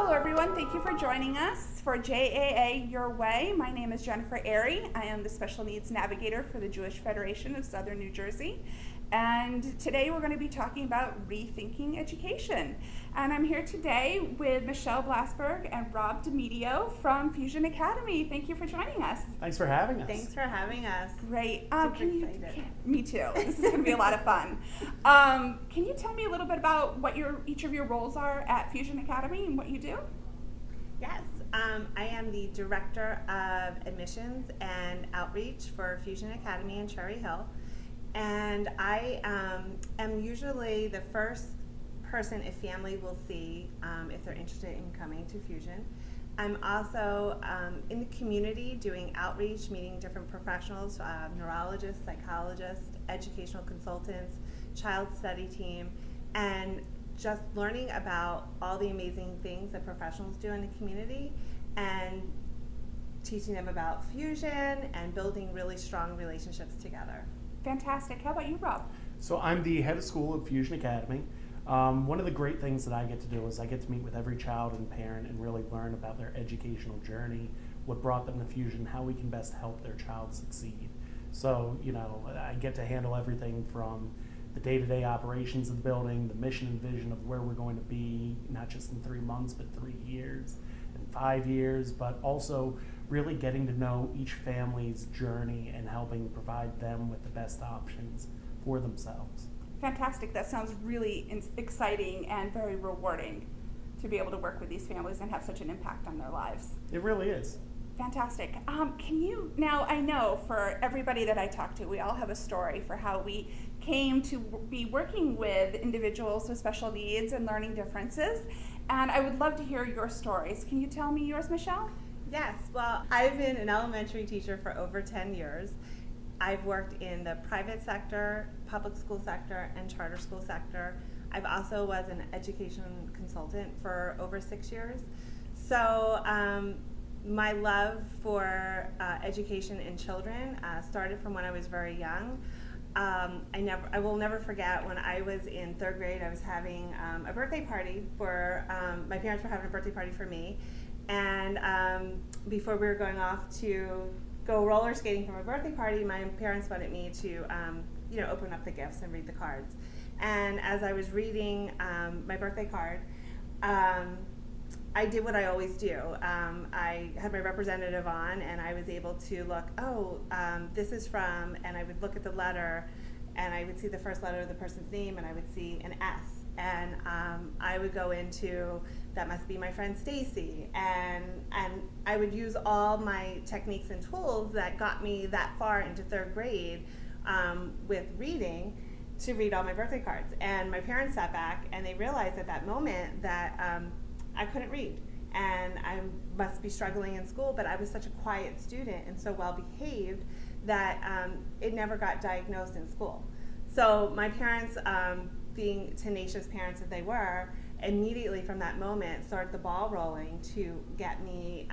Hello everyone, thank you for joining us for JAA Your Way. My name is Jennifer Airy. I am the Special Needs Navigator for the Jewish Federation of Southern New Jersey. And today we're going to be talking about rethinking education. And I'm here today with Michelle Blasberg and Rob DiMedio from Fusion Academy. Thank you for joining us. Thanks for having us. Thanks for having us. Great. Excited. Me too. This is going to be a lot of fun. Can you tell me a little bit about what each of your roles are at Fusion Academy and what you do? Yes, I am the Director of Admissions and Outreach for Fusion Academy in Cherry Hill. And I am usually the first person a family will see if they're interested in coming to Fusion. I'm also in the community doing outreach, meeting different professionals, neurologists, psychologists, educational consultants, child study team, and just learning about all the amazing things that professionals do in the community and teaching them about Fusion and building really strong relationships together. Fantastic. How about you, Rob? So I'm the head of school at Fusion Academy. One of the great things that I get to do is I get to meet with every child and parent and really learn about their educational journey, what brought them to Fusion, how we can best help their child succeed. So, I get to handle everything from the day-to-day operations of the building, the mission and vision of where we're going to be, not just in 3 months, but 3 years and 5 years, but also really getting to know each family's journey and helping provide them with the best options for themselves. Fantastic. That sounds really exciting and very rewarding to be able to work with these families and have such an impact on their lives. It really is. Fantastic. Now I know for everybody that I talk to, we all have a story for how we came to be working with individuals with special needs and learning differences. And I would love to hear your stories. Can you tell me yours, Michelle? Yes, well, I've been an elementary teacher for over 10 years. I've worked in the private sector, public school sector, and charter school sector. I've also was an education consultant for over 6 years. So my love for education in children started from when I was very young. I will never forget when I was in 3rd grade. I was having a birthday party for my parents were having a birthday party for me, and before we were going off to go roller skating for my birthday party, my parents wanted me to open up the gifts and read the cards. And as I was reading my birthday card, I did what I always do. I had my representative on, and I was able to look, this is from, and I would look at the letter, and I would see the first letter of the person's name, and I would see an S. And I would go into, that must be my friend Stacy, and I would use all my techniques and tools that got me that far into 3rd grade with reading to read all my birthday cards. And my parents sat back, and they realized at that moment that I couldn't read, and I must be struggling in school, but I was such a quiet student and so well behaved that it never got diagnosed in school. So my parents, being tenacious parents as they were, immediately from that moment started the ball rolling to get me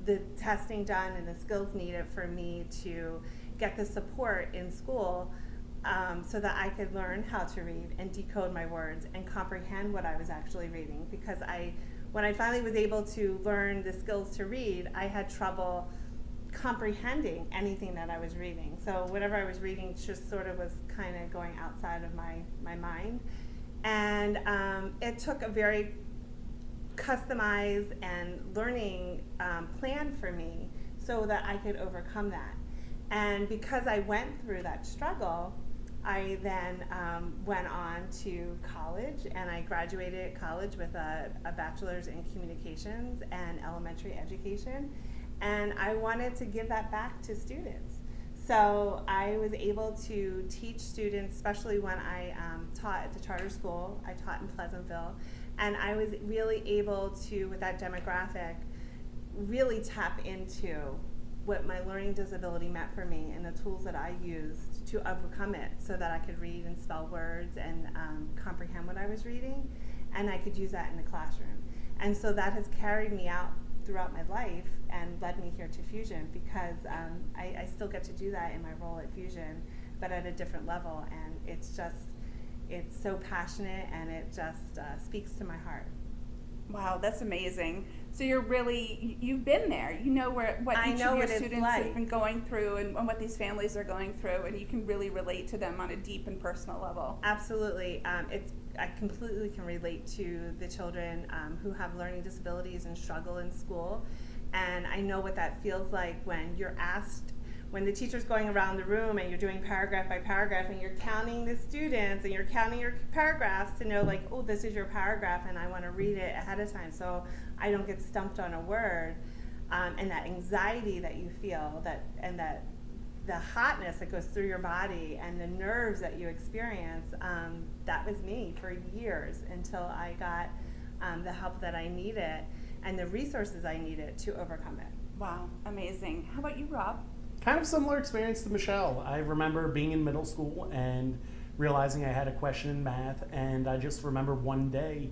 the testing done and the skills needed for me to get the support in school so that I could learn how to read and decode my words and comprehend what I was actually reading. Because when I finally was able to learn the skills to read, I had trouble comprehending anything that I was reading. So whatever I was reading just sort of was kind of going outside of my mind. And it took a very customized and learning plan for me so that I could overcome that. And because I went through that struggle, I then went on to college, and I graduated college with a bachelor's in communications and elementary education, and I wanted to give that back to students. So I was able to teach students, especially when I taught at the charter school. I taught in Pleasantville, and I was really able to, with that demographic, really tap into what my learning disability meant for me and the tools that I used to overcome it so that I could read and spell words and comprehend what I was reading, and I could use that in the classroom. And so that has carried me out throughout my life and led me here to Fusion, because I still get to do that in my role at Fusion, but at a different level, and it's so passionate, and it just speaks to my heart. Wow, that's amazing. So you've been there. You know what I each know of your what it's students like. have been going through and what these families are going through, and you can really relate to them on a deep and personal level. Absolutely. I completely can relate to the children who have learning disabilities and struggle in school. And I know what that feels like when you're asked, when the teacher's going around the room and you're doing paragraph by paragraph and you're counting the students and you're counting your paragraphs to know, like, oh, this is your paragraph and I want to read it ahead of time so I don't get stumped on a word. And that anxiety that you feel, that the hotness that goes through your body and the nerves that you experience, that was me for years until I got the help that I needed and the resources I needed to overcome it. Wow, amazing. How about you, Rob? Kind of similar experience to Michelle. I remember being in middle school and realizing I had a question in math, and I just remember one day,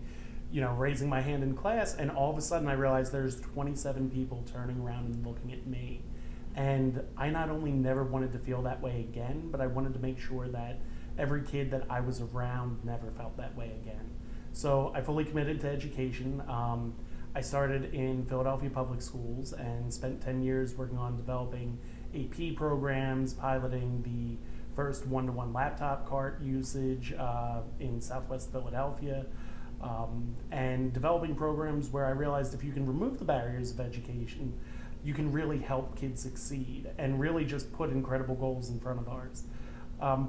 raising my hand in class, and all of a sudden I realized there's 27 people turning around and looking at me. And I not only never wanted to feel that way again, but I wanted to make sure that every kid that I was around never felt that way again. So I fully committed to education. I started in Philadelphia Public Schools and spent 10 years working on developing AP programs, piloting the first one-to-one laptop cart usage in Southwest Philadelphia, and developing programs where I realized if you can remove the barriers of education, you can really help kids succeed and really just put incredible goals in front of ours.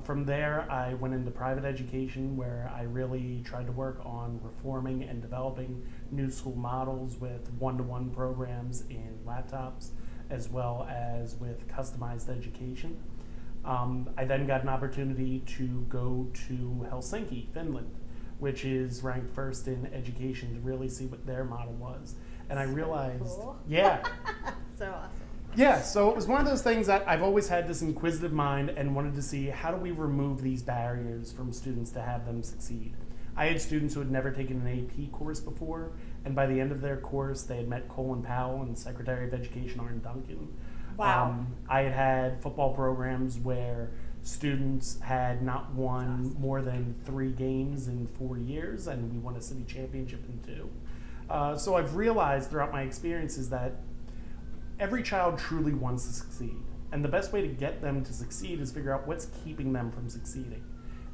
From there, I went into private education where I really tried to work on reforming and developing new school models with one-to-one programs in laptops, as well as with customized education. I then got an opportunity to go to Helsinki, Finland, which is ranked first in education, to really see what their model was. And I realized, cool. Yeah. So awesome. Yeah, so it was one of those things that I've always had this inquisitive mind and wanted to see how do we remove these barriers from students to have them succeed. I had students who had never taken an AP course before, and by the end of their course, they had met Colin Powell and Secretary of Education Arne Duncan. Wow. I had had football programs where students had not won more than 3 games in 4 years, and we won a city championship in 2. So I've realized throughout my experiences that every child truly wants to succeed. And the best way to get them to succeed is figure out what's keeping them from succeeding.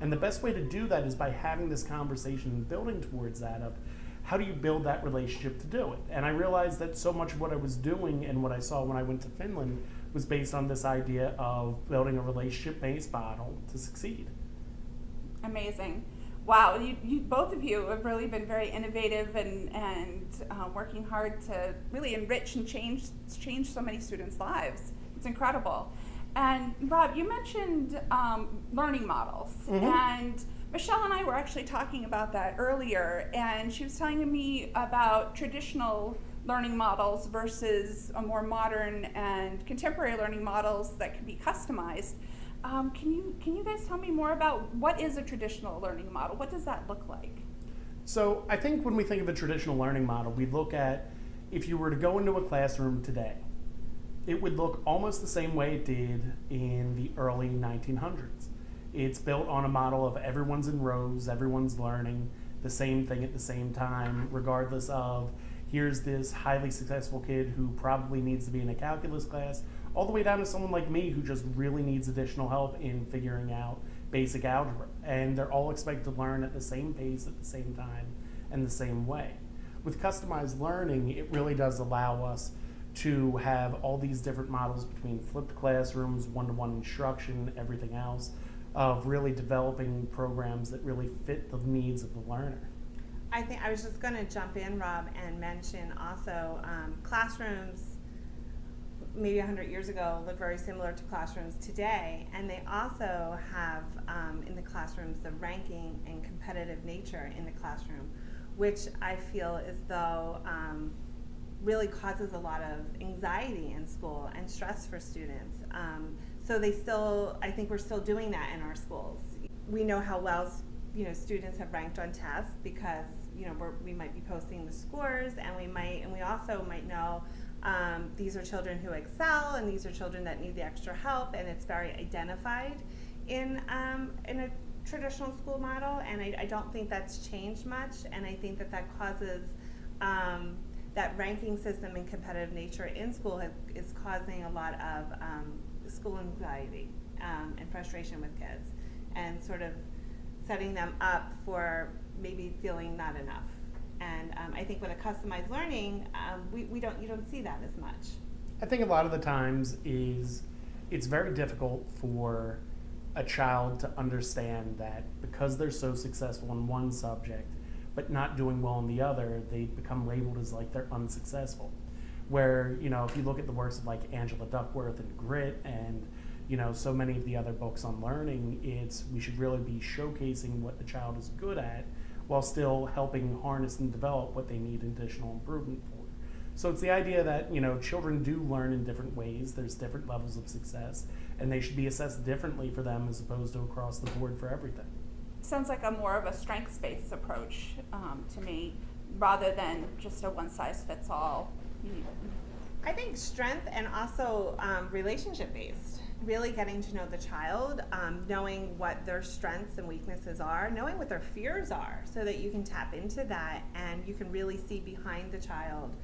And the best way to do that is by having this conversation and building towards that of how do you build that relationship to do it? And I realized that so much of what I was doing and what I saw when I went to Finland was based on this idea of building a relationship-based model to succeed. Amazing. Wow, you both of you have really been very innovative and working hard to really enrich and change so many students' lives. It's incredible. And Rob, you mentioned learning models, and Michelle and I were actually talking about that earlier, and she was telling me about traditional learning models versus a more modern and contemporary learning models that can be customized. Can you guys tell me more about what is a traditional learning model? What does that look like? So I think when we think of a traditional learning model, we look at if you were to go into a classroom today, it would look almost the same way it did in the early 1900s. It's built on a model of everyone's in rows, everyone's learning the same thing at the same time, regardless of here's this highly successful kid who probably needs to be in a calculus class, all the way down to someone like me who just really needs additional help in figuring out basic algebra. And they're all expected to learn at the same pace, at the same time, and the same way. With customized learning, it really does allow us to have all these different models between flipped classrooms, one-to-one instruction, everything else, of really developing programs that really fit the needs of the learner. I think I was just going to jump in, Rob, and mention also classrooms maybe 100 years ago look very similar to classrooms today, and they also have in the classrooms the ranking and competitive nature in the classroom, which I feel as though really causes a lot of anxiety in school and stress for students. So I think we're still doing that in our schools. We know how well students have ranked on tests because we might be posting the scores, and we also might know these are children who excel and these are children that need the extra help, and it's very identified in a traditional school model, and I don't think that's changed much, and I think that causes that ranking system and competitive nature in school is causing a lot of school anxiety and frustration with kids, and sort of setting them up for maybe feeling not enough. And I think with a customized learning, you don't see that as much. I think a lot of the times it's very difficult for a child to understand that because they're so successful in one subject but not doing well in the other, they become labeled as like they're unsuccessful. Where, if you look at the works of like Angela Duckworth and Grit and, so many of the other books on learning, we should really be showcasing what the child is good at while still helping harness and develop what they need additional improvement for. So it's the idea that, children do learn in different ways. There's different levels of success, and they should be assessed differently for them as opposed to across the board for everything. Sounds like a more of a strengths-based approach to me, rather than just a one-size-fits-all. I think strength and also relationship-based. Really getting to know the child, knowing what their strengths and weaknesses are, knowing what their fears are, so that you can tap into that and you can really see behind the child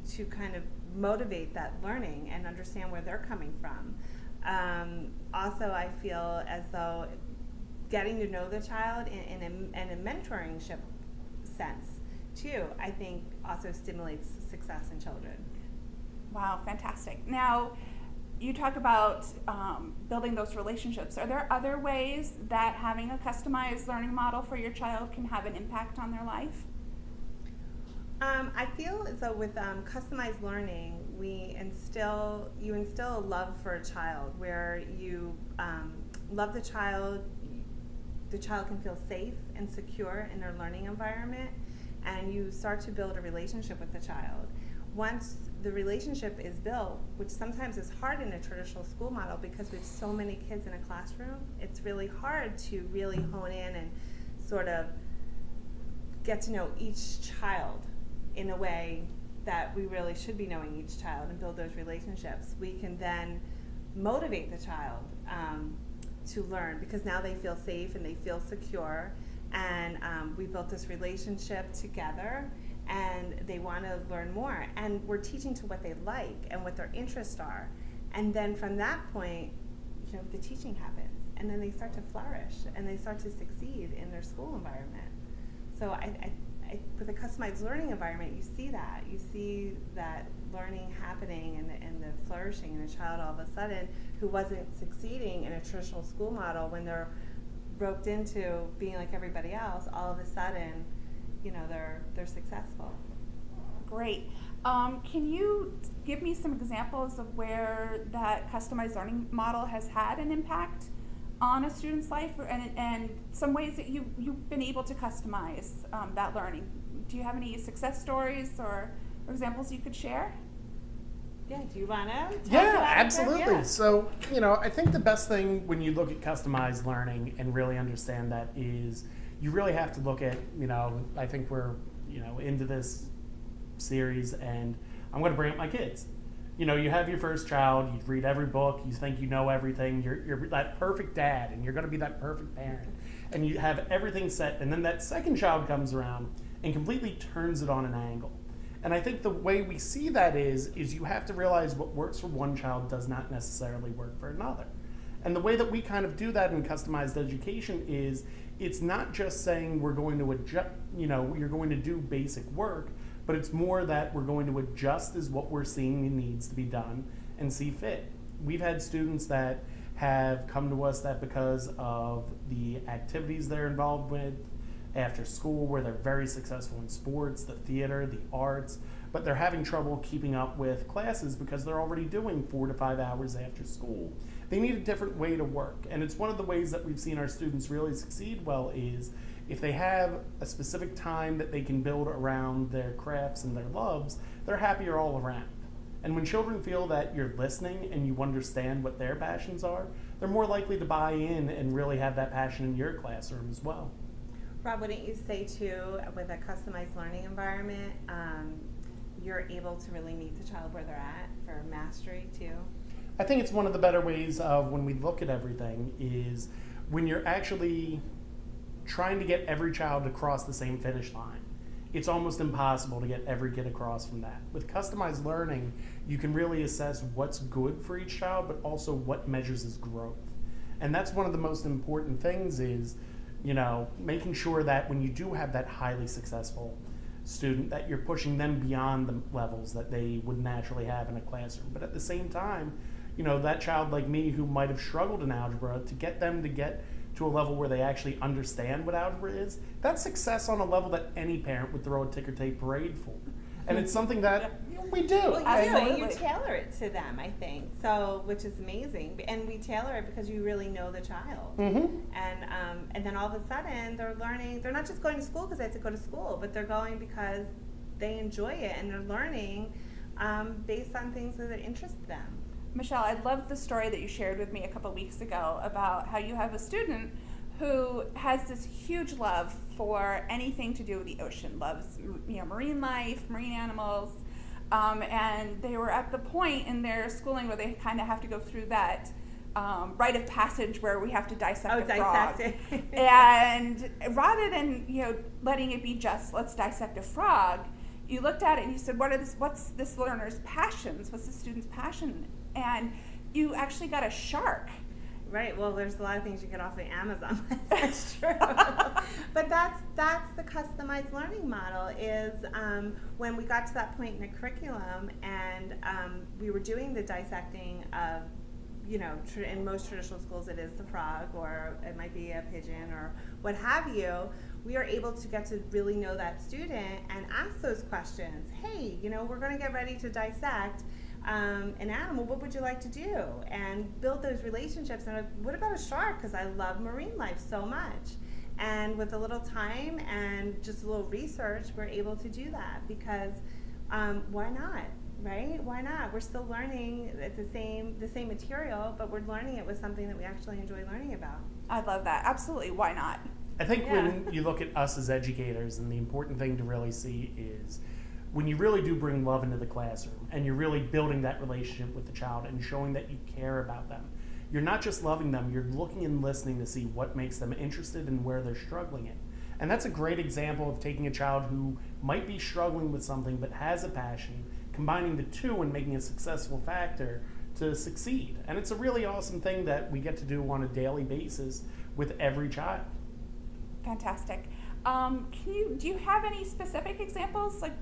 to kind of motivate that learning and understand where they're coming from. Also, I feel as though getting to know the child in a mentoringship sense too, I think also stimulates success in children. Wow, fantastic. Now, you talk about building those relationships. Are there other ways that having a customized learning model for your child can have an impact on their life? I feel as though with customized learning, you instill a love for a child, where you love the child can feel safe and secure in their learning environment, and you start to build a relationship with the child. Once the relationship is built, which sometimes is hard in a traditional school model because we have so many kids in a classroom, it's really hard to really hone in and sort of get to know each child in a way that we really should be knowing each child and build those relationships. We can then motivate the child to learn, because now they feel safe and they feel secure, and we built this relationship together, and they want to learn more, and we're teaching to what they like and what their interests are, and then from that point, the teaching happens, and then they start to flourish and they start to succeed in their school environment. So I with a customized learning environment, you see that learning happening and the flourishing in a child all of a sudden who wasn't succeeding in a traditional school model. When they're roped into being like everybody else, all of a sudden, they're successful. Great. Can you give me some examples of where that customized learning model has had an impact on a student's life, and some ways that you've been able to customize that learning? Do you have any success stories or examples you could share? Yeah, do you want to? Yeah, absolutely. Yeah. So, I think the best thing when you look at customized learning and really understand that is you really have to look at, I think we're, into this series, and I'm going to bring up my kids. You have your first child, you read every book, you think you know everything, you're that perfect dad, and you're going to be that perfect parent, and you have everything set, and then that second child comes around and completely turns it on an angle. And I think the way we see that is you have to realize what works for one child does not necessarily work for another. And the way that we kind of do that in customized education is it's not just saying we're going to adjust, you're going to do basic work, but it's more that we're going to adjust as what we're seeing needs to be done and see fit. We've had students that have come to us that because of the activities they're involved with after school, where they're very successful in sports, the theater, the arts, but they're having trouble keeping up with classes because they're already doing 4 to 5 hours after school. They need a different way to work, and it's one of the ways that we've seen our students really succeed well is if they have a specific time that they can build around their crafts and their loves, they're happier all around. And when children feel that you're listening and you understand what their passions are, they're more likely to buy in and really have that passion in your classroom as well. Rob, wouldn't you say too, with a customized learning environment, you're able to really meet the child where they're at for mastery too? I think it's one of the better ways of when we look at everything is when you're actually trying to get every child to cross the same finish line. it's almost impossible to get every kid across from that. With customized learning, you can really assess what's good for each child, but also what measures his growth. And that's one of the most important things is, making sure that when you do have that highly successful student, that you're pushing them beyond the levels that they would naturally have in a classroom. But at the same time, that child like me who might have struggled in algebra, to get them to get to a level where they actually understand what algebra is, that's success on a level that any parent would throw a ticker tape parade for. And it's something that we do. Well, you Absolutely. do, and you tailor it to them, I think. So, which is amazing. And we tailor it because you really know the child. Mm-hmm. And then all of a sudden, they're learning. They're not just going to school because they have to go to school, but they're going because they enjoy it and they're learning based on things that interest them. Michelle, I loved the story that you shared with me a couple weeks ago about how you have a student who has this huge love for anything to do with the ocean, loves marine life, marine animals, and they were at the point in their schooling where they kind of have to go through that rite of passage where we have to dissect a frog. And rather than letting it be just let's dissect a frog, you looked at it and you said, what's this learner's passions? What's the student's passion? And you actually got a shark. Right. Well, there's a lot of things you get off of Amazon. That's true. But that's the customized learning model. Is when we got to that point in the curriculum, and we were doing the dissecting of, in most traditional schools it is the frog, or it might be a pigeon, or what have you. We are able to get to really know that student and ask those questions. Hey, we're going to get ready to dissect an animal, what would you like to do? And build those relationships. And what about a shark? Because I love marine life so much. And with a little time and just a little research, we're able to do that because why not? Right? Why not? We're still learning the same material, but we're learning it with something that we actually enjoy learning about. I love that. Absolutely. Why not? I think when you look at us as educators, and the important thing to really see is when you really do bring love into the classroom and you're really building that relationship with the child and showing that you care about them, you're not just loving them, you're looking and listening to see what makes them interested and where they're struggling in. And that's a great example of taking a child who might be struggling with something but has a passion, combining the two and making a successful factor to succeed. And it's a really awesome thing that we get to do on a daily basis with every child. Fantastic. Do you have any specific examples, like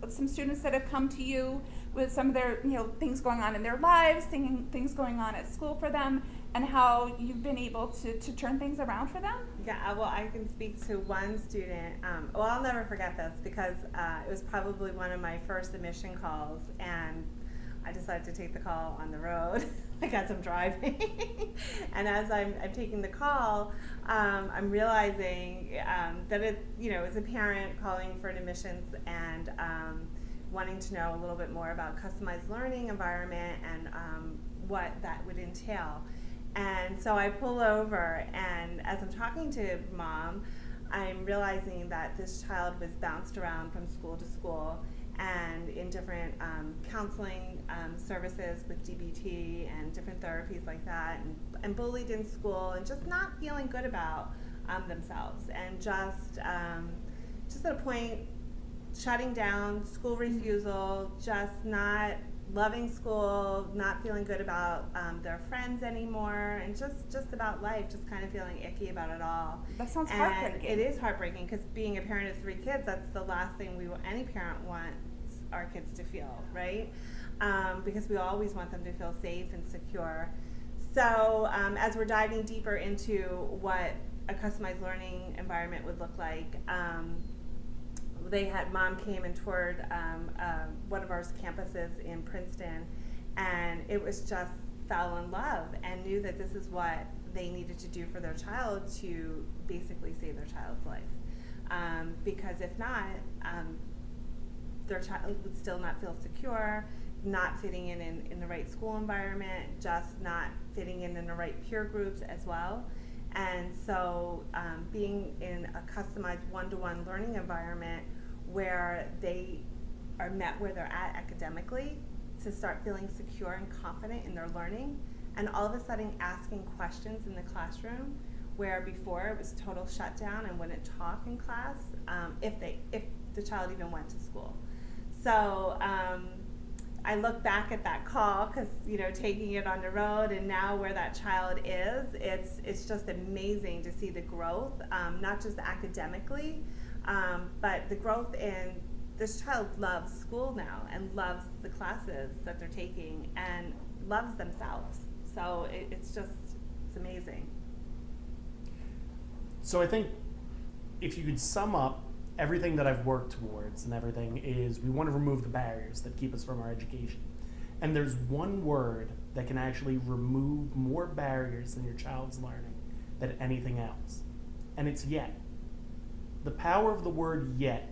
some students that have come to you with some of their things going on in their lives, things going on at school for them, and how you've been able to turn things around for them? Yeah, well, I can speak to one student. I'll never forget this because it was probably one of my first admission calls, and I decided to take the call on the road, like as I'm driving. And as I'm taking the call, I'm realizing that as a parent calling for an admissions and wanting to know a little bit more about customized learning environment and what that would entail. And so I pull over, and as I'm talking to mom, I'm realizing that this child was bounced around from school to school and in different counseling services with DBT and different therapies like that, and bullied in school and just not feeling good about themselves, and just at a point shutting down, school refusal, just not loving school, not feeling good about their friends anymore, and just about life, just kind of feeling icky about it all. That sounds and heartbreaking. It is heartbreaking because being a parent of 3 kids, that's the last thing any parent wants our kids to feel, right? Because we always want them to feel safe and secure. So as we're diving deeper into what a customized learning environment would look like, mom came and toured one of our campuses in Princeton, and it was just fell in love and knew that this is what they needed to do for their child to basically save their child's life. Because if not, their child would still not feel secure, not fitting in the right school environment, just not fitting in the right peer groups as well. And so being in a customized one-to-one learning environment where they are met where they're at academically to start feeling secure and confident in their learning, and all of a sudden asking questions in the classroom where before it was total shutdown and wouldn't talk in class if the child even went to school. So I look back at that call because, taking it on the road and now where that child is, it's just amazing to see the growth, not just academically, but the growth in this child loves school now and loves the classes that they're taking and loves themselves. So it's amazing. So I think if you could sum up everything that I've worked towards and everything is we want to remove the barriers that keep us from our education. And there's one word that can actually remove more barriers in your child's learning than anything else. And it's yet. The power of the word yet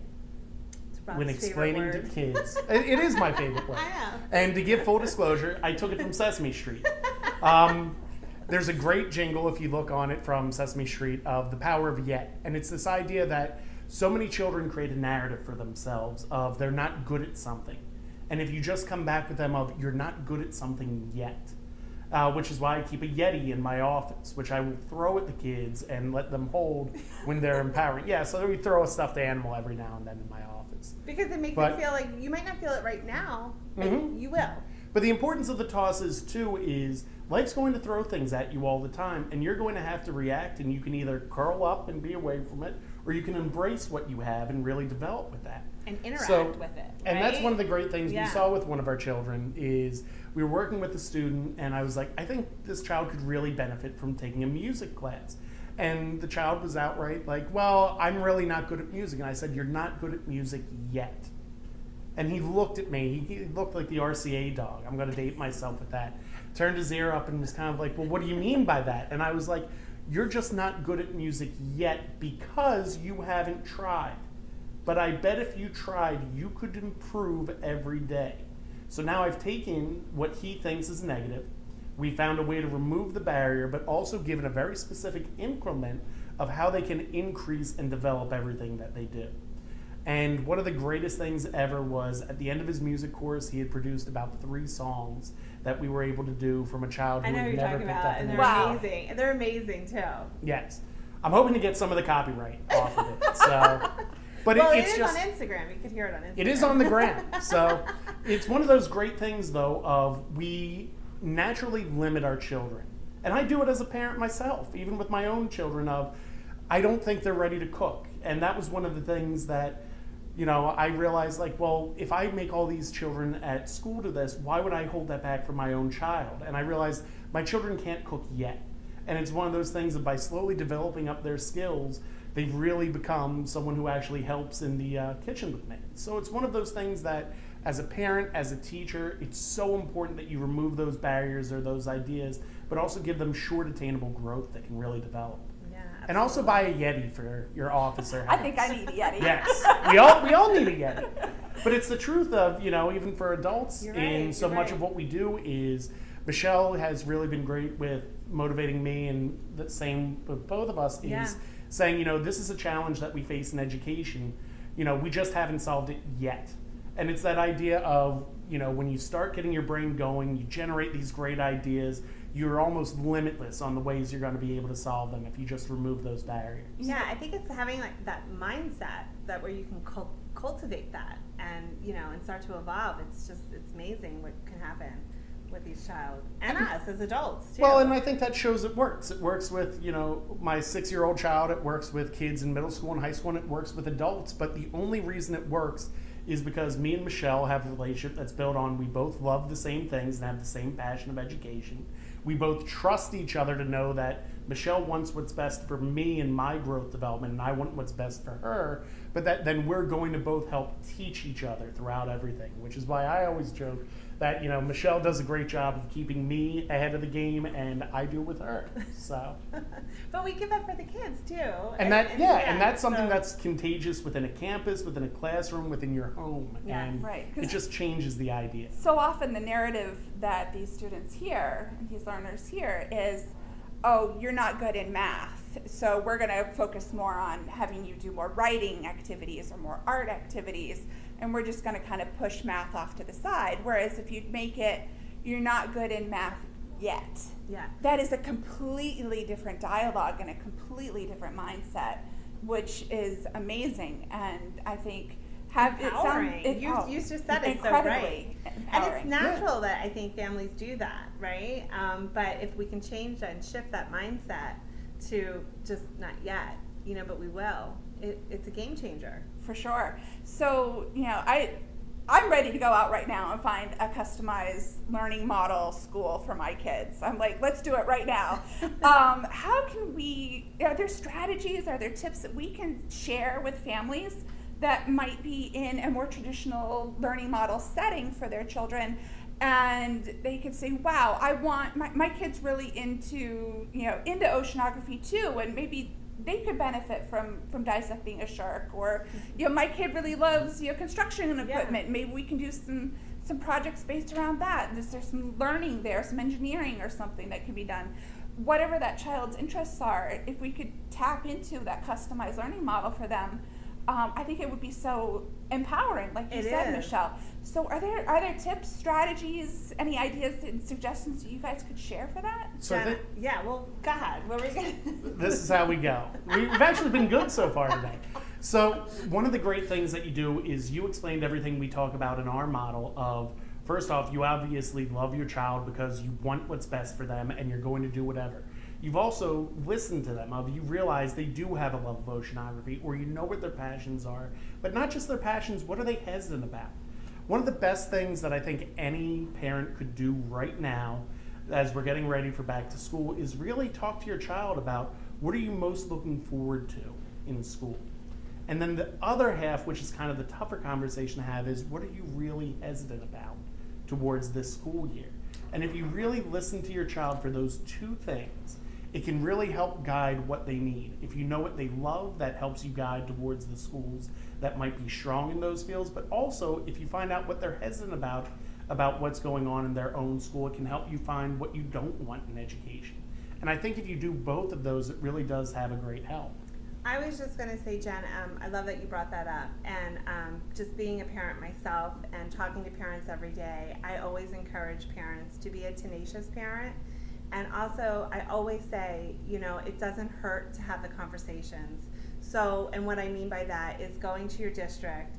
when explaining to kids. It is my favorite word. I know. And to give full disclosure, I took it from Sesame Street. There's a great jingle, if you look on it, from Sesame Street of the power of yet. And it's this idea that so many children create a narrative for themselves of they're not good at something. And if you just come back with them of you're not good at something yet, which is why I keep a Yeti in my office, which I will throw at the kids and let them hold when they're empowering. Yeah, so we throw a stuffed animal every now and then in my office. Because it makes them feel like you might not feel it right now, but you will. But the importance of the tosses, too, is life's going to throw things at you all the time, and you're going to have to react, and you can either curl up and be away from it, or you can embrace what you have and really develop with that. And interact with it. Right? And that's one of the great things we saw with one of our children is we were working with a student, and I was like, I think this child could really benefit from taking a music class. And the child was outright like, well, I'm really not good at music. And I said, you're not good at music yet. And he looked at me. He looked like the RCA dog. I'm going to date myself with that. Turned his ear up and was kind of like, well, what do you mean by that? And I was like, you're just not good at music yet because you haven't tried. But I bet if you tried, you could improve every day. So now I've taken what he thinks is negative. We found a way to remove the barrier, but also given a very specific increment of how they can increase and develop everything that they do. And one of the greatest things ever was at the end of his music course, he had produced about 3 songs that we were able to do from a child who had never picked up an instrument. Wow. Amazing. And they're amazing too. Yes. I'm hoping to get some of the copyright off of it. So, but well, it's it is just on Instagram. You could hear it on Instagram. It is on the gram. So it's one of those great things, though, of we naturally limit our children. And I do it as a parent myself, even with my own children of, I don't think they're ready to cook. And that was one of the things that, I realized like, well, if I make all these children at school do this, why would I hold that back from my own child? And I realized my children can't cook yet. And it's one of those things that by slowly developing up their skills, they've really become someone who actually helps in the kitchen with me. So it's one of those things that as a parent, as a teacher, it's so important that you remove those barriers or those ideas, but also give them short attainable growth that can really develop. Yeah, absolutely. And also buy a Yeti for your office or house. I think I need a Yeti. Yes, we all need a Yeti. But it's the truth of, even for adults, so much of what we do is, Michelle has really been great with motivating me, and the same with both of us is saying, this is a challenge that we face in education. We just haven't solved it yet. And it's that idea of, when you start getting your brain going, you generate these great ideas, you're almost limitless on the ways you're going to be able to solve them if you just remove those barriers. Yeah, I think it's having like that mindset that where you can cultivate that and, and start to evolve. It's amazing what can happen with each child and us as adults too. Well, and I think that shows it works. It works with, my 6-year-old child. It works with kids in middle school and high school, and it works with adults. But the only reason it works is because me and Michelle have a relationship that's built on we both love the same things and have the same passion of education. We both trust each other to know that Michelle wants what's best for me and my growth development, and I want what's best for her, but that then we're going to both help teach each other throughout everything, which is why I always joke that, Michelle does a great job of keeping me ahead of the game, and I do with her. So, but we give that for the kids too. And that's something that's contagious within a campus, within a classroom, within your home, and it just changes the idea. So often the narrative that these students hear, and these learners hear, is, oh, you're not good in math, so we're going to focus more on having you do more writing activities or more art activities, and we're just going to kind of push math off to the side. Whereas if you make it, you're not good in math yet. Yeah. That is a completely different dialogue and a completely different mindset, which is amazing. And I think empowering. You just said it so right. And empowering. it's natural that I think families do that, right? But if we can change that and shift that mindset to just not yet, but we will. It's a game changer. For sure. So, I'm ready to go out right now and find a customized learning model school for my kids. I'm like, let's do it right now. How can are there strategies, are there tips that we can share with families that might be in a more traditional learning model setting for their children? And they could say, wow, I want, my kid's really into oceanography too, and maybe they could benefit from dissecting a shark, or my kid really loves construction equipment. Yeah. Maybe we can do some projects based around that. There's some learning there, some engineering or something that can be done. Whatever that child's interests are, if we could tap into that customized learning model for them, I think it would be so empowering, like you said, Michelle. So are there tips, strategies, any ideas and suggestions that you guys could share for that? So well, go ahead. What were we going to This is how we go. We've actually been good so far today. So one of the great things that you do is you explained everything we talk about in our model of, first off, you obviously love your child because you want what's best for them and you're going to do whatever. You've also listened to them. You realize they do have a love of oceanography, or you know what their passions are, but not just their passions, what are they hesitant about? One of the best things that I think any parent could do right now as we're getting ready for back to school is really talk to your child about what are you most looking forward to in school. And then the other half, which is kind of the tougher conversation to have, is what are you really hesitant about towards this school year? And if you really listen to your child for those two things, it can really help guide what they need. If you know what they love, that helps you guide towards the schools that might be strong in those fields. But also, if you find out what they're hesitant about what's going on in their own school, it can help you find what you don't want in education. And I think if you do both of those, it really does have a great help. I was just going to say, Jen, I love that you brought that up. And just being a parent myself and talking to parents every day, I always encourage parents to be a tenacious parent. And also, I always say, it doesn't hurt to have the conversations. So, and what I mean by that is going to your district,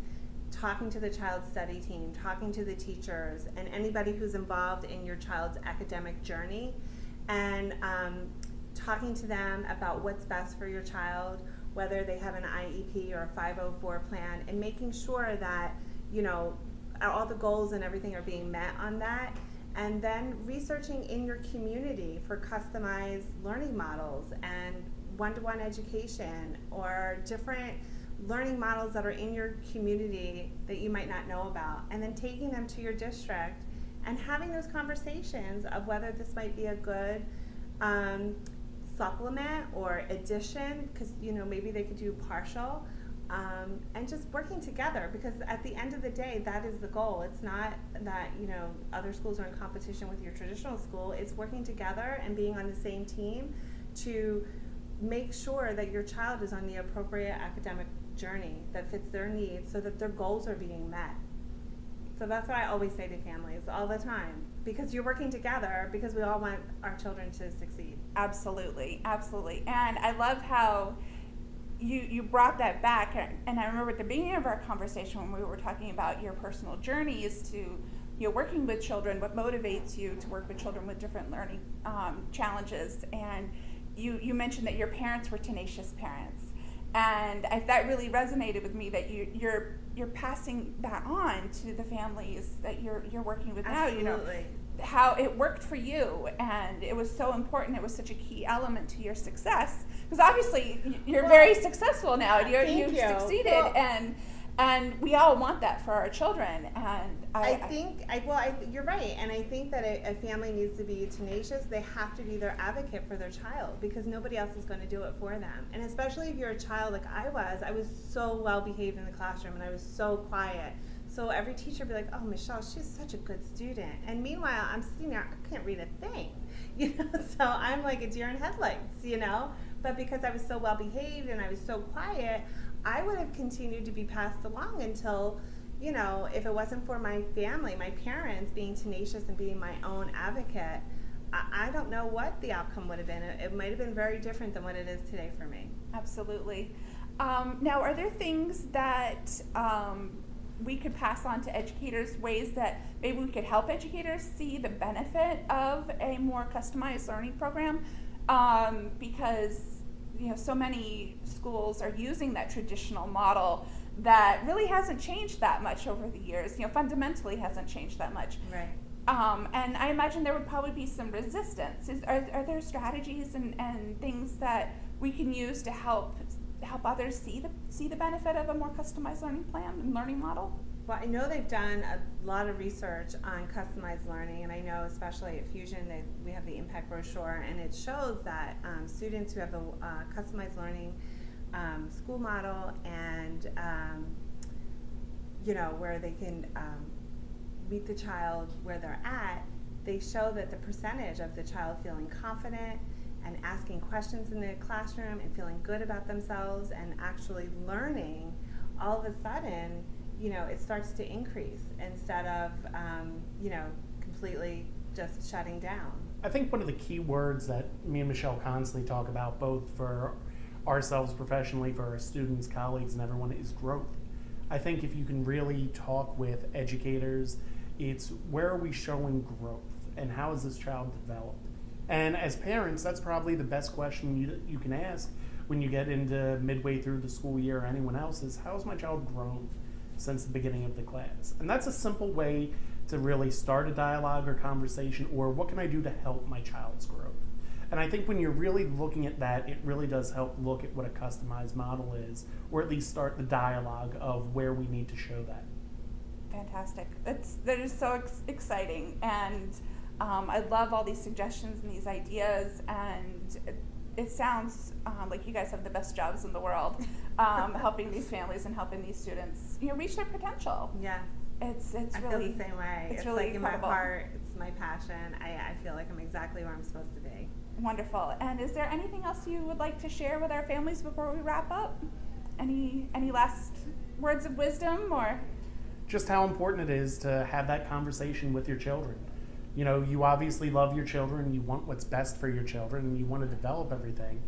talking to the child's study team, talking to the teachers, and anybody who's involved in your child's academic journey, and talking to them about what's best for your child, whether they have an IEP or a 504 plan, and making sure that, all the goals and everything are being met on that. And then researching in your community for customized learning models and one-to-one education or different learning models that are in your community that you might not know about, and then taking them to your district and having those conversations of whether this might be a good supplement or addition, because maybe they could do partial, and just working together, because at the end of the day, that is the goal. It's not that other schools are in competition with your traditional school. It's working together and being on the same team to make sure that your child is on the appropriate academic journey that fits their needs so that their goals are being met. So that's what I always say to families all the time, because you're working together because we all want our children to succeed. Absolutely, absolutely. And I love how you brought that back, and I remember at the beginning of our conversation when we were talking about your personal journeys to working with children, what motivates you to work with children with different learning challenges, and you mentioned that your parents were tenacious parents, and that really resonated with me, that you're passing that on to the families that you're working with now. Absolutely. How it worked for you, and it was so important. It was such a key element to your success, because obviously you're very successful now. You've succeeded, and we all want that for our children. And I think you're right, and I think that a family needs to be tenacious. They have to be their advocate for their child, because nobody else is going to do it for them. And especially if you're a child like I was so well behaved in the classroom, and I was so quiet. So every teacher would be like, oh, Michelle, she's such a good student. And meanwhile, I'm sitting there, I can't read a thing, So I'm like a deer in headlights, But because I was so well behaved and I was so quiet, I would have continued to be passed along until, if it wasn't for my family, my parents being tenacious and being my own advocate, I don't know what the outcome would have been. It might have been very different than what it is today for me. Absolutely. Now, are there things that we could pass on to educators, ways that maybe we could help educators see the benefit of a more customized learning program, because so many schools are using that traditional model that really hasn't changed that much over the years. Fundamentally hasn't changed that much. Right. And I imagine there would probably be some resistance. Are there strategies and things that we can use to help others see the benefit of a more customized learning plan and learning model? Well, I know they've done a lot of research on customized learning, and I know especially at Fusion we have the impact brochure, and it shows that students who have the customized learning school model and where they can meet the child where they're at, they show that the percentage of the child feeling confident and asking questions in the classroom and feeling good about themselves and actually learning, all of a sudden, it starts to increase instead of, completely just shutting down. I think one of the key words that me and Michelle constantly talk about, both for ourselves professionally, for our students, colleagues, and everyone, is growth. I think if you can really talk with educators, it's where are we showing growth and how is this child developed? And as parents, that's probably the best question you can ask when you get into midway through the school year or anyone else is, how has my child grown since the beginning of the class? And that's a simple way to really start a dialogue or conversation, or what can I do to help my child's growth? And I think when you're really looking at that, it really does help look at what a customized model is, or at least start the dialogue of where we need to show that. Fantastic. That is so exciting, and I love all these suggestions and these ideas, and it sounds like you guys have the best jobs in the world, helping these families and helping these students reach their potential. Yes. It's I really feel the same way. It's It's really like incredible. in my heart, it's my passion. I feel like I'm exactly where I'm supposed to be. Wonderful. And is there anything else you would like to share with our families before we wrap up? Any last words of wisdom, or? Just how important it is to have that conversation with your children. You obviously love your children, you want what's best for your children, and you want to develop everything.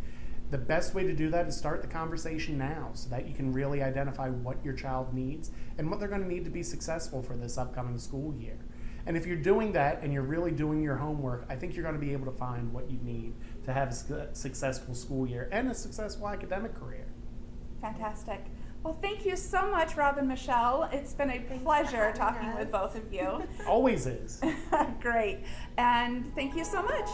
The best way to do that is start the conversation now so that you can really identify what your child needs and what they're going to need to be successful for this upcoming school year. And if you're doing that and you're really doing your homework, I think you're going to be able to find what you need to have a successful school year and a successful academic career. Fantastic. Well, thank you so much, Rob and Michelle. It's been a pleasure talking with both of you. Always is. Great. And thank you so much.